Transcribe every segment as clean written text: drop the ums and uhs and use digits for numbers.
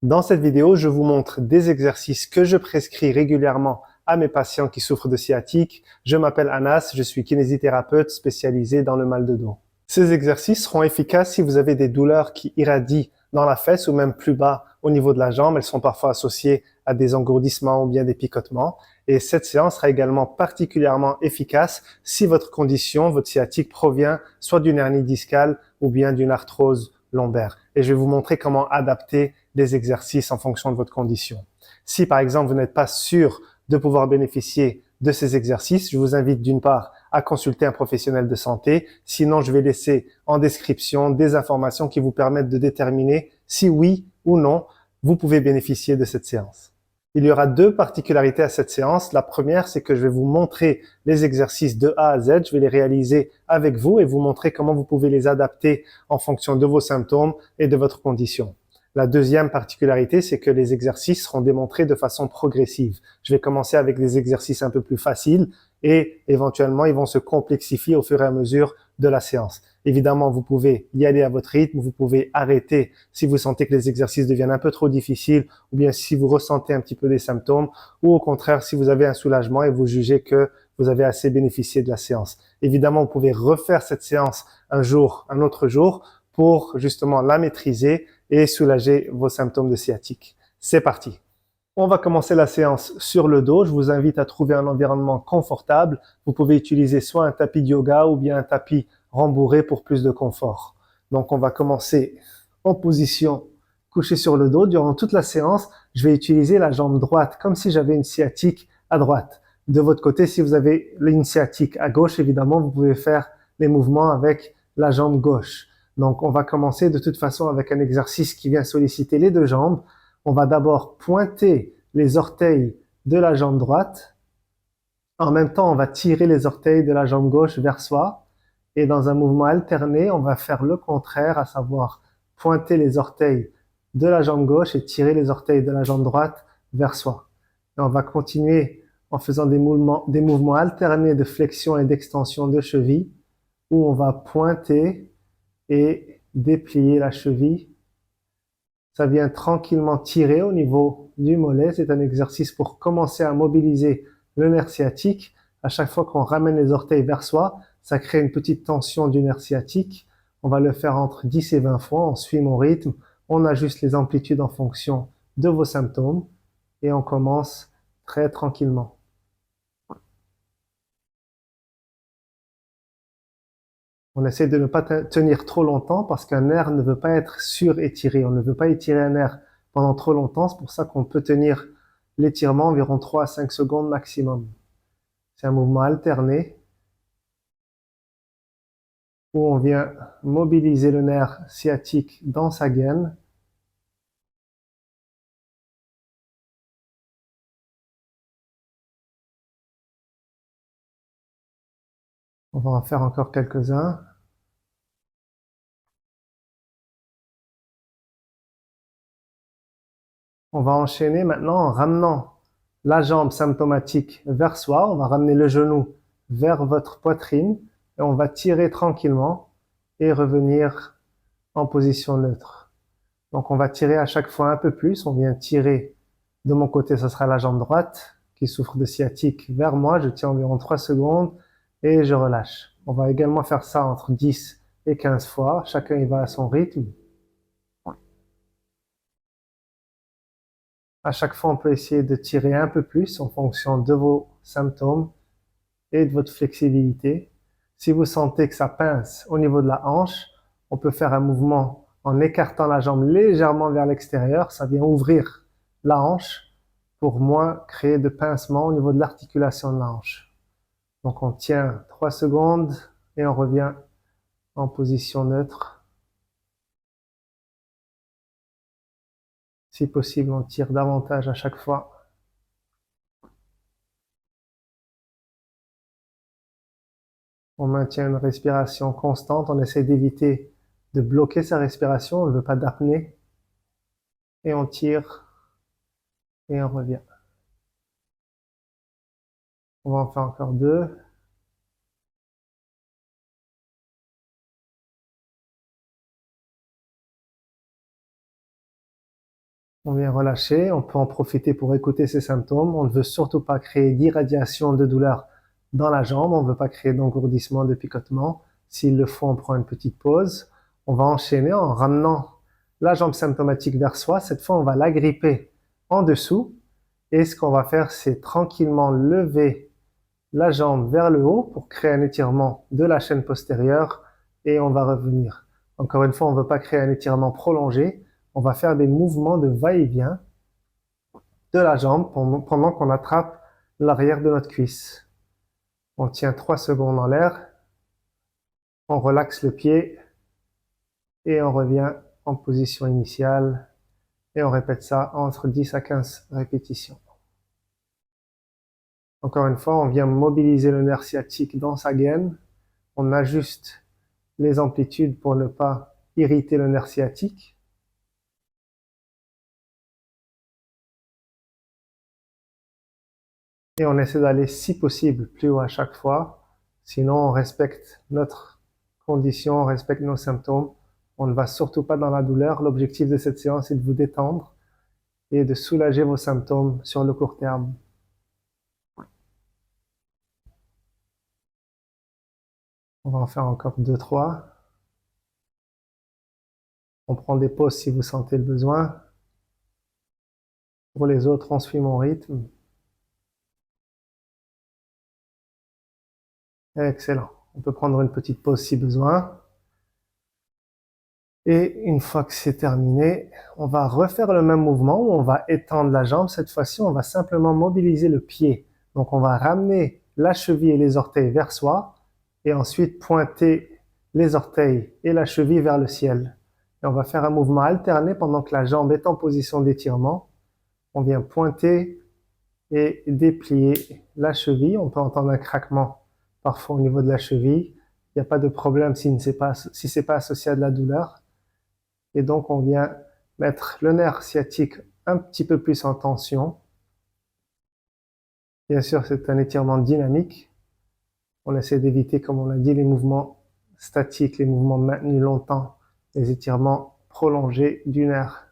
Dans cette vidéo, je vous montre des exercices que je prescris régulièrement à mes patients qui souffrent de sciatique. Je m'appelle Anas, je suis kinésithérapeute spécialisé dans le mal de dos. Ces exercices seront efficaces si vous avez des douleurs qui irradient dans la fesse ou même plus bas au niveau de la jambe. Elles sont parfois associées à des engourdissements ou bien des picotements. Et cette séance sera également particulièrement efficace si votre condition, votre sciatique provient soit d'une hernie discale ou bien d'une arthrose lombaire. Et je vais vous montrer comment adapter des exercices en fonction de votre condition. Si par exemple vous n'êtes pas sûr de pouvoir bénéficier de ces exercices, je vous invite d'une part à consulter un professionnel de santé. Sinon, je vais laisser en description des informations qui vous permettent de déterminer si oui ou non vous pouvez bénéficier de cette séance. Il y aura deux particularités à cette séance. La première, c'est que je vais vous montrer les exercices de A à Z. Je vais les réaliser avec vous et vous montrer comment vous pouvez les adapter en fonction de vos symptômes et de votre condition. La deuxième particularité, c'est que les exercices seront démontrés de façon progressive. Je vais commencer avec des exercices un peu plus faciles et éventuellement, ils vont se complexifier au fur et à mesure de la séance. Évidemment, vous pouvez y aller à votre rythme, vous pouvez arrêter si vous sentez que les exercices deviennent un peu trop difficiles ou bien si vous ressentez un petit peu des symptômes ou au contraire, si vous avez un soulagement et vous jugez que vous avez assez bénéficié de la séance. Évidemment, vous pouvez refaire cette séance un jour, un autre jour pour justement la maîtriser et soulager vos symptômes de sciatique. C'est parti. On va commencer la séance sur le dos. Je vous invite à trouver un environnement confortable. Vous pouvez utiliser soit un tapis de yoga ou bien un tapis rembourré pour plus de confort. Donc, on va commencer en position couché sur le dos. Durant toute la séance, je vais utiliser la jambe droite comme si j'avais une sciatique à droite. De votre côté, si vous avez une sciatique à gauche, évidemment, vous pouvez faire les mouvements avec la jambe gauche. Donc, on va commencer de toute façon avec un exercice qui vient solliciter les deux jambes. On va d'abord pointer les orteils de la jambe droite. En même temps, on va tirer les orteils de la jambe gauche vers soi. Et dans un mouvement alterné, on va faire le contraire, à savoir pointer les orteils de la jambe gauche et tirer les orteils de la jambe droite vers soi. Et on va continuer en faisant des mouvements alternés de flexion et d'extension de cheville, où on va pointer et déplier la cheville. Ça vient tranquillement tirer au niveau du mollet. C'est un exercice pour commencer à mobiliser le nerf sciatique. À chaque fois qu'on ramène les orteils vers soi, ça crée une petite tension du nerf sciatique. On va le faire entre 10 et 20 fois. On suit mon rythme. On ajuste les amplitudes en fonction de vos symptômes. Et on commence très tranquillement. On essaie de ne pas tenir trop longtemps parce qu'un nerf ne veut pas être surétiré. On ne veut pas étirer un nerf pendant trop longtemps. C'est pour ça qu'on peut tenir l'étirement environ 3 à 5 secondes maximum. C'est un mouvement alterné où on vient mobiliser le nerf sciatique dans sa gaine. On va en faire encore quelques-uns. On va enchaîner maintenant en ramenant la jambe symptomatique vers soi. On va ramener le genou vers votre poitrine et on va tirer tranquillement et revenir en position neutre. Donc on va tirer à chaque fois un peu plus. On vient tirer de mon côté, ce sera la jambe droite qui souffre de sciatique vers moi. Je tiens environ 3 secondes et je relâche. On va également faire ça entre 10 et 15 fois. Chacun y va à son rythme. À chaque fois, on peut essayer de tirer un peu plus en fonction de vos symptômes et de votre flexibilité. Si vous sentez que ça pince au niveau de la hanche, on peut faire un mouvement en écartant la jambe légèrement vers l'extérieur. Ça vient ouvrir la hanche pour moins créer de pincement au niveau de l'articulation de la hanche. Donc on tient 3 secondes et on revient en position neutre. Si possible, on tire davantage à chaque fois. On maintient une respiration constante. On essaie d'éviter de bloquer sa respiration. On ne veut pas d'apnée. Et on tire et on revient. On va en faire encore 2. On vient relâcher, on peut en profiter pour écouter ces symptômes. On ne veut surtout pas créer d'irradiation de douleur dans la jambe, on ne veut pas créer d'engourdissement, de picotement. S'il le faut, on prend une petite pause. On va enchaîner en ramenant la jambe symptomatique vers soi. Cette fois, on va l'agripper en dessous. Et ce qu'on va faire, c'est tranquillement lever la jambe vers le haut pour créer un étirement de la chaîne postérieure et on va revenir. Encore une fois, on ne veut pas créer un étirement prolongé. On va faire des mouvements de va-et-vient de la jambe pendant qu'on attrape l'arrière de notre cuisse. On tient 3 secondes en l'air, on relaxe le pied et on revient en position initiale et on répète ça entre 10 à 15 répétitions. Encore une fois, on vient mobiliser le nerf sciatique dans sa gaine, on ajuste les amplitudes pour ne pas irriter le nerf sciatique. Et on essaie d'aller, si possible, plus haut à chaque fois. Sinon, on respecte notre condition, on respecte nos symptômes. On ne va surtout pas dans la douleur. L'objectif de cette séance est de vous détendre et de soulager vos symptômes sur le court terme. On va en faire encore 2-3. On prend des pauses si vous sentez le besoin. Pour les autres, on suit mon rythme. Excellent. On peut prendre une petite pause si besoin. Et une fois que c'est terminé, on va refaire le même mouvement où on va étendre la jambe. Cette fois-ci, on va simplement mobiliser le pied. Donc, on va ramener la cheville et les orteils vers soi et ensuite pointer les orteils et la cheville vers le ciel. Et on va faire un mouvement alterné pendant que la jambe est en position d'étirement. On vient pointer et déplier la cheville. On peut entendre un craquement parfois au niveau de la cheville. Il n'y a pas de problème si c'est pas associé à de la douleur. Et donc, on vient mettre le nerf sciatique un petit peu plus en tension. Bien sûr, c'est un étirement dynamique. On essaie d'éviter, comme on l'a dit, les mouvements statiques, les mouvements maintenus longtemps, les étirements prolongés du nerf.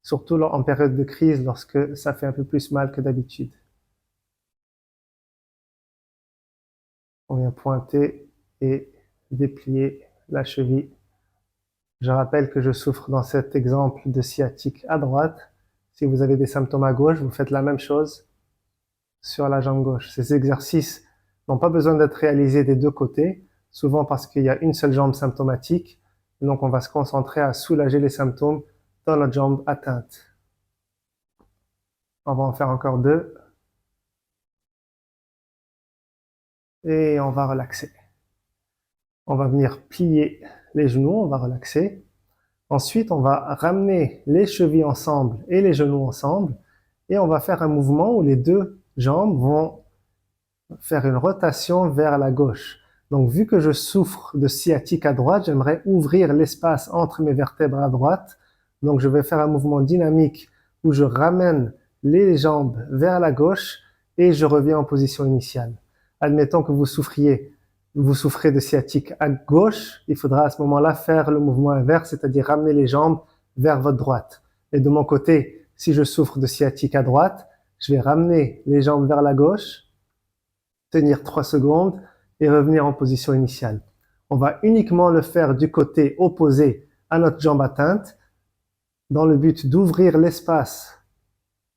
Surtout en période de crise, lorsque ça fait un peu plus mal que d'habitude. On vient pointer et déplier la cheville. Je rappelle que je souffre dans cet exemple de sciatique à droite. Si vous avez des symptômes à gauche, vous faites la même chose sur la jambe gauche. Ces exercices n'ont pas besoin d'être réalisés des deux côtés, souvent parce qu'il y a une seule jambe symptomatique. Donc, on va se concentrer à soulager les symptômes dans notre jambe atteinte. On va en faire encore 2. Et on va relaxer. On va venir plier les genoux, on va relaxer. Ensuite, on va ramener les chevilles ensemble et les genoux ensemble. Et on va faire un mouvement où les deux jambes vont faire une rotation vers la gauche. Donc, vu que je souffre de sciatique à droite, j'aimerais ouvrir l'espace entre mes vertèbres à droite. Donc, je vais faire un mouvement dynamique où je ramène les jambes vers la gauche et je reviens en position initiale. Admettons que vous souffrez de sciatique à gauche, il faudra à ce moment-là faire le mouvement inverse, c'est-à-dire ramener les jambes vers votre droite. Et de mon côté, si je souffre de sciatique à droite, je vais ramener les jambes vers la gauche, tenir 3 secondes et revenir en position initiale. On va uniquement le faire du côté opposé à notre jambe atteinte dans le but d'ouvrir l'espace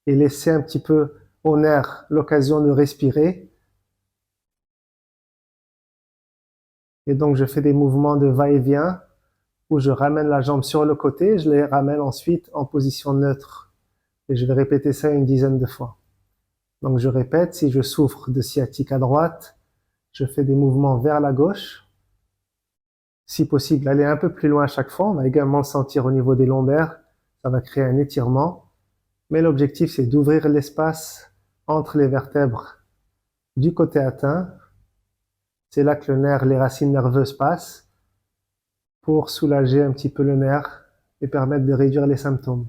et laisser un petit peu au nerf l'occasion de respirer. Et donc, je fais des mouvements de va-et-vient où je ramène la jambe sur le côté, je les ramène ensuite en position neutre. Et je vais répéter ça une dizaine de fois. Donc, je répète, si je souffre de sciatique à droite, je fais des mouvements vers la gauche. Si possible, aller un peu plus loin à chaque fois. On va également le sentir au niveau des lombaires. Ça va créer un étirement. Mais l'objectif, c'est d'ouvrir l'espace entre les vertèbres du côté atteint. C'est là que le nerf, les racines nerveuses passent pour soulager un petit peu le nerf et permettre de réduire les symptômes.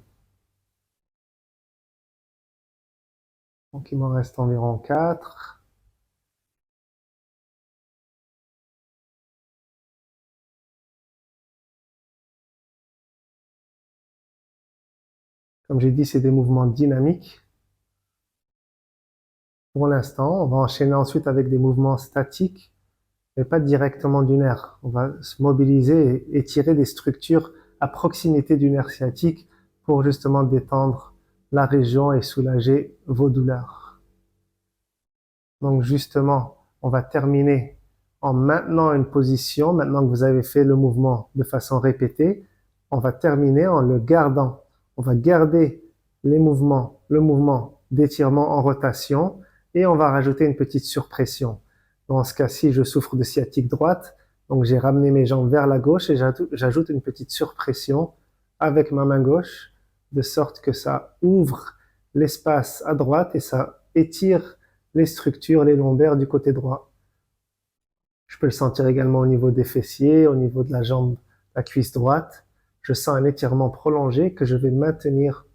Donc, il m'en reste environ 4. Comme j'ai dit, c'est des mouvements dynamiques. Pour l'instant, on va enchaîner ensuite avec des mouvements statiques, mais pas directement du nerf. On va se mobiliser et étirer des structures à proximité du nerf sciatique pour justement détendre la région et soulager vos douleurs. Donc justement, on va terminer en maintenant une position, maintenant que vous avez fait le mouvement de façon répétée, on va terminer en le gardant. On va garder le mouvement d'étirement en rotation et on va rajouter une petite surpression. Dans ce cas-ci, je souffre de sciatique droite, donc j'ai ramené mes jambes vers la gauche et j'ajoute une petite surpression avec ma main gauche, de sorte que ça ouvre l'espace à droite et ça étire les structures, les lombaires du côté droit. Je peux le sentir également au niveau des fessiers, au niveau de la jambe, la cuisse droite. Je sens un étirement prolongé que je vais maintenir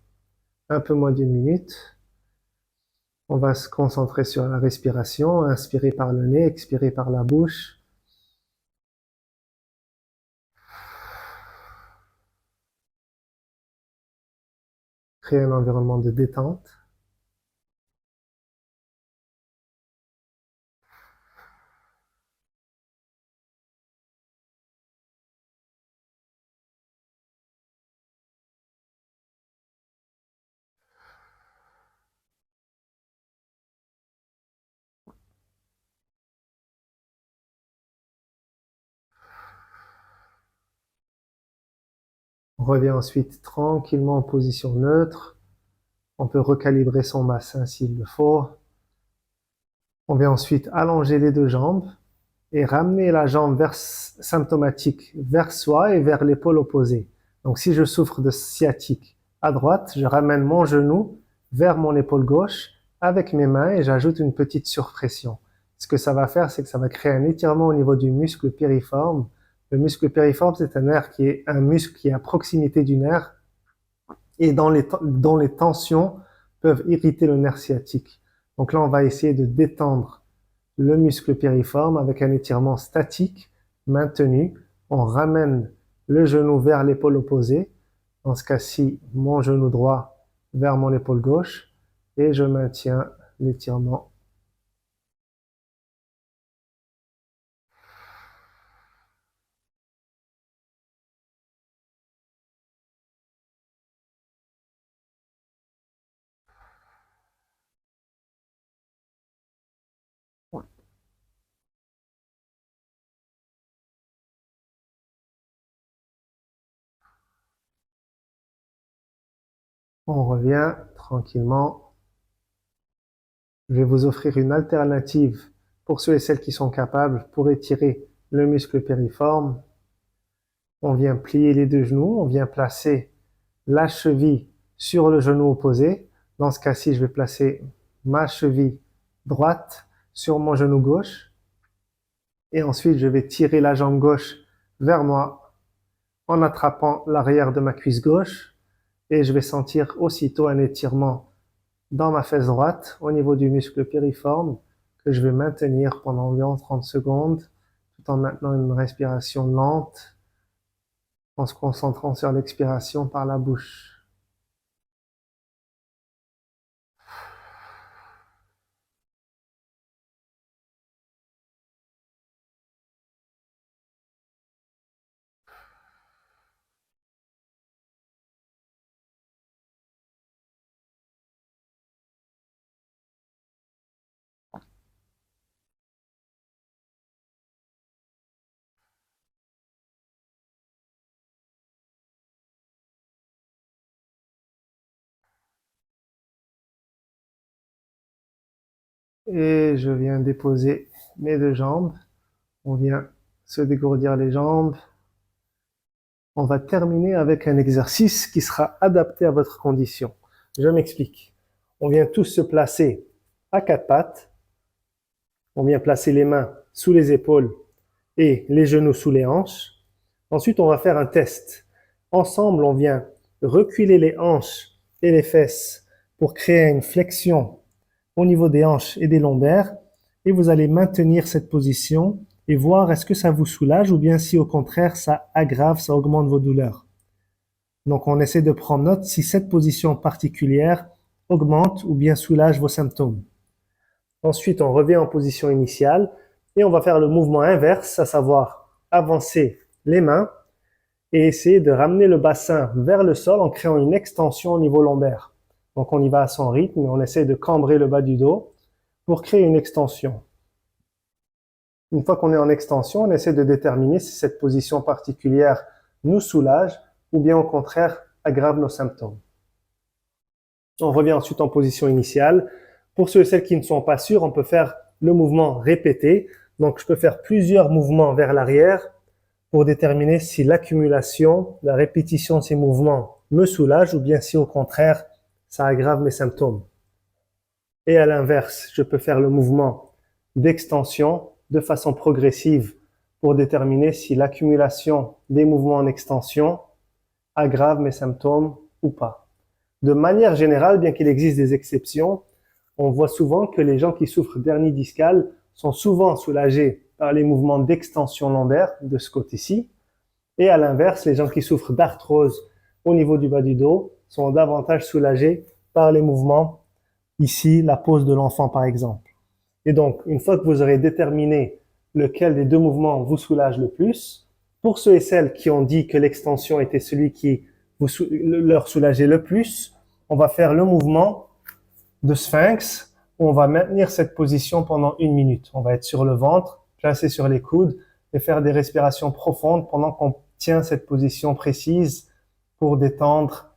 un peu moins d'une minute. On va se concentrer sur la respiration, inspirer par le nez, expirer par la bouche. Créer un environnement de détente. On revient ensuite tranquillement en position neutre. On peut recalibrer son bassin s'il le faut. On vient ensuite allonger les deux jambes et ramener la jambe symptomatique vers soi et vers l'épaule opposée. Donc si je souffre de sciatique à droite, je ramène mon genou vers mon épaule gauche avec mes mains et j'ajoute une petite surpression. Ce que ça va faire, c'est que ça va créer un étirement au niveau du muscle piriforme. Le muscle piriforme, c'est un muscle qui est à proximité du nerf et dont les tensions peuvent irriter le nerf sciatique. Donc là, on va essayer de détendre le muscle piriforme avec un étirement statique maintenu. On ramène le genou vers l'épaule opposée. Dans ce cas-ci, mon genou droit vers mon épaule gauche et je maintiens l'étirement. On revient tranquillement. Je vais vous offrir une alternative pour ceux et celles qui sont capables pour étirer le muscle piriforme. On vient plier les deux genoux, on vient placer la cheville sur le genou opposé. Dans ce cas-ci, je vais placer ma cheville droite sur mon genou gauche. Et ensuite, je vais tirer la jambe gauche vers moi en attrapant l'arrière de ma cuisse gauche. Et je vais sentir aussitôt un étirement dans ma fesse droite au niveau du muscle piriforme que je vais maintenir pendant environ 30 secondes tout en maintenant une respiration lente en se concentrant sur l'expiration par la bouche. Et je viens déposer mes deux jambes. On vient se dégourdir les jambes. On va terminer avec un exercice qui sera adapté à votre condition. Je m'explique. On vient tous se placer à quatre pattes. On vient placer les mains sous les épaules et les genoux sous les hanches. Ensuite, on va faire un test. Ensemble, on vient reculer les hanches et les fesses pour créer une flexion au niveau des hanches et des lombaires. Et vous allez maintenir cette position et voir est-ce que ça vous soulage ou bien si au contraire ça aggrave, ça augmente vos douleurs. Donc, on essaie de prendre note si cette position particulière augmente ou bien soulage vos symptômes. Ensuite, on revient en position initiale et on va faire le mouvement inverse, à savoir avancer les mains et essayer de ramener le bassin vers le sol en créant une extension au niveau lombaire. Donc, on y va à son rythme et on essaie de cambrer le bas du dos pour créer une extension. Une fois qu'on est en extension, on essaie de déterminer si cette position particulière nous soulage ou bien au contraire aggrave nos symptômes. On revient ensuite en position initiale. Pour ceux et celles qui ne sont pas sûrs, on peut faire le mouvement répété. Donc, je peux faire plusieurs mouvements vers l'arrière pour déterminer si l'accumulation, la répétition de ces mouvements me soulage ou bien si au contraire, ça aggrave mes symptômes. Et à l'inverse, je peux faire le mouvement d'extension de façon progressive pour déterminer si l'accumulation des mouvements en extension aggrave mes symptômes ou pas. De manière générale, bien qu'il existe des exceptions, on voit souvent que les gens qui souffrent d'hernie discale sont souvent soulagés par les mouvements d'extension lombaire de ce côté-ci. Et à l'inverse, les gens qui souffrent d'arthrose au niveau du bas du dos sont davantage soulagés par les mouvements, ici, la pose de l'enfant par exemple. Et donc, une fois que vous aurez déterminé lequel des deux mouvements vous soulage le plus, pour ceux et celles qui ont dit que l'extension était celui qui leur soulageait le plus, on va faire le mouvement de sphinx, où on va maintenir cette position pendant 1 minute. On va être sur le ventre, placé sur les coudes et faire des respirations profondes pendant qu'on tient cette position précise pour détendre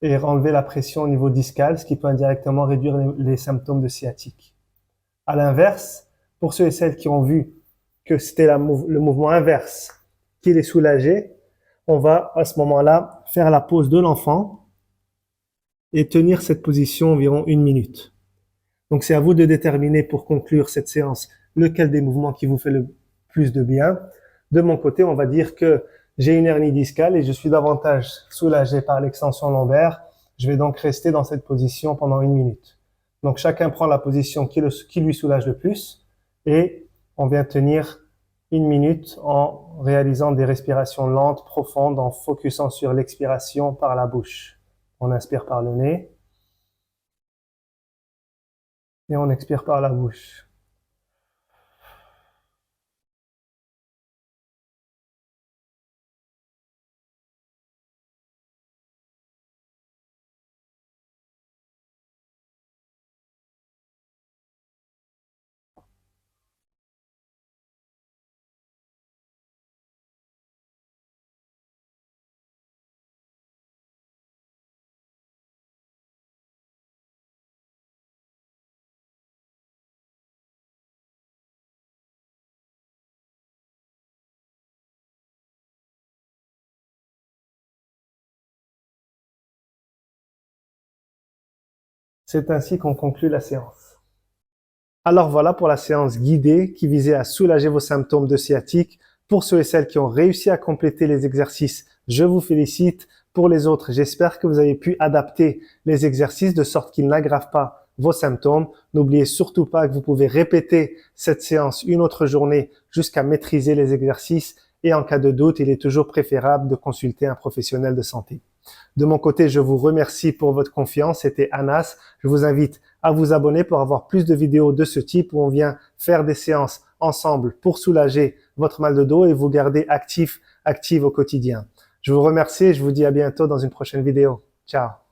et enlever la pression au niveau discal, ce qui peut indirectement réduire les symptômes de sciatique. À l'inverse, pour ceux et celles qui ont vu que c'était le mouvement inverse qui les soulageait, on va à ce moment-là faire la pose de l'enfant et tenir cette position environ 1 minute. Donc c'est à vous de déterminer pour conclure cette séance lequel des mouvements qui vous fait le plus de bien. De mon côté, on va dire que j'ai une hernie discale et je suis davantage soulagé par l'extension lombaire. Je vais donc rester dans cette position pendant 1 minute. Donc chacun prend la position qui lui soulage le plus et on vient tenir 1 minute en réalisant des respirations lentes, profondes, en focusant sur l'expiration par la bouche. On inspire par le nez et on expire par la bouche. C'est ainsi qu'on conclut la séance. Alors voilà pour la séance guidée qui visait à soulager vos symptômes de sciatique. Pour ceux et celles qui ont réussi à compléter les exercices, je vous félicite. Pour les autres, j'espère que vous avez pu adapter les exercices de sorte qu'ils n'aggravent pas vos symptômes. N'oubliez surtout pas que vous pouvez répéter cette séance une autre journée jusqu'à maîtriser les exercices et en cas de doute, il est toujours préférable de consulter un professionnel de santé. De mon côté, je vous remercie pour votre confiance. C'était Anas. Je vous invite à vous abonner pour avoir plus de vidéos de ce type où on vient faire des séances ensemble pour soulager votre mal de dos et vous garder actif au quotidien. Je vous remercie et je vous dis à bientôt dans une prochaine vidéo. Ciao.